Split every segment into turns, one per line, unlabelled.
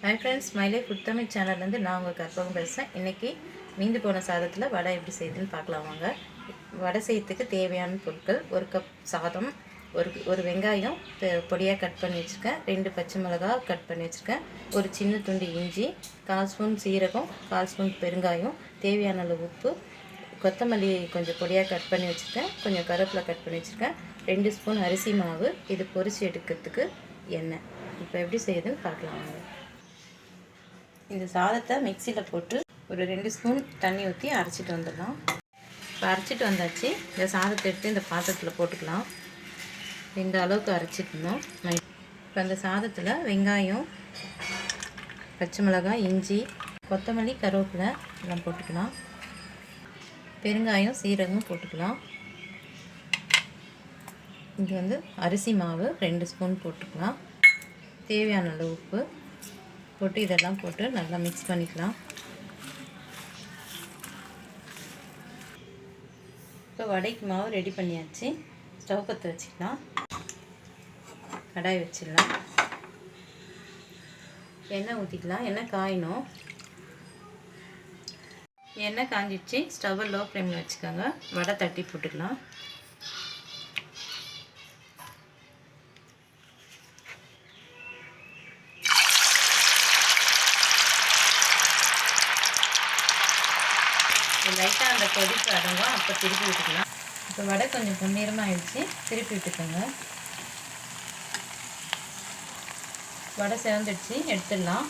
Hi friends, ஸ்மைலே food Tamil சேனல்லேருந்து நான் உங்கள் கற்பகம் பேசுகிறேன். இன்றைக்கி மீந்து போன சாதத்தில் வடை எப்படி செய்யுதுன்னு பார்க்கலாம் வாங்க. வடை செய்யறதுக்கு தேவையான பொருட்கள்: ஒரு கப் சாதம், ஒரு வெங்காயம் பொடியாக கட் பண்ணி வச்சுருக்கேன், 2 பச்சை மிளகாய் கட் பண்ணி வச்சுருக்கேன், ஒரு சின்ன துண்டு இஞ்சி, 1/4 ஸ்பூன் சீரகம், 1/4 ஸ்பூன் பெருங்காயம், தேவையான அளவு உப்பு, கொத்தமல்லி கொஞ்சம் பொடியாக கட் பண்ணி வச்சுருக்கேன், கொஞ்சம் கருவேப்பிலை கட் பண்ணி வச்சுருக்கேன், 2 ஸ்பூன் அரிசி மாவு. இது பொரிச்சு எடுக்கிறதுக்கு எண்ணெய். இப்போ எப்படி செய்யுதுன்னு பார்க்கலாம் வாங்க. இந்த சாதத்தை மிக்சியில் போட்டு ஒரு 2 ஸ்பூன் தண்ணி ஊற்றி அரைச்சிட்டு வந்துடலாம். இப்போ அரைச்சிட்டு வந்தாச்சு. இந்த சாதத்தை எடுத்து இந்த பாத்திரத்தில் போட்டுக்கலாம். இந்த அளவுக்கு அரைச்சிக்கணும். இப்போ அந்த சாதத்தில் வெங்காயம், பச்சை மிளகாய், இஞ்சி, கொத்தமல்லி, கருவேப்பிலை எல்லாம் போட்டுக்கலாம். பெருங்காயம், சீரகம் போட்டுக்கலாம். இது அரிசி மாவு 2 ஸ்பூன் போட்டுக்கலாம். தேவையான அளவு உப்பு போட்டு இதெல்லாம் போட்டு நல்லா மிக்ஸ் பண்ணிக்கலாம். இப்போ வடைக்கு மாவு ரெடி பண்ணியாச்சு. ஸ்டவ் பற்ற வச்சுக்கலாம். கடாய் வச்சிடலாம். எண்ணெய் ஊற்றிக்கலாம். எண்ணெய் காயணும். எண்ணெய் காஞ்சிடுச்சு. ஸ்டவ்வை லோ ஃப்ளேமில் வச்சுக்கோங்க. வடை தட்டி போட்டுக்கலாம். லைட்டாக அந்த கொதிப்பு அடங்கும். அப்போ திருப்பி விட்டுக்கலாம். இப்போ வடை கொஞ்சம் பொன்னிறமாக ஆயிடுச்சு. திருப்பி விட்டுக்கோங்க. வடை சேர்ந்துடுச்சு. எடுத்துடலாம்.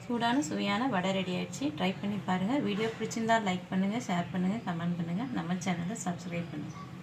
சூடான சுவையான வடை ரெடி ஆகிடுச்சு. ட்ரை பண்ணி பாருங்கள். வீடியோ பிடிச்சிருந்தால் லைக் பண்ணுங்கள், ஷேர் பண்ணுங்கள், கமெண்ட் பண்ணுங்கள். நம்ம சேனலை சப்ஸ்கிரைப் பண்ணுங்கள்.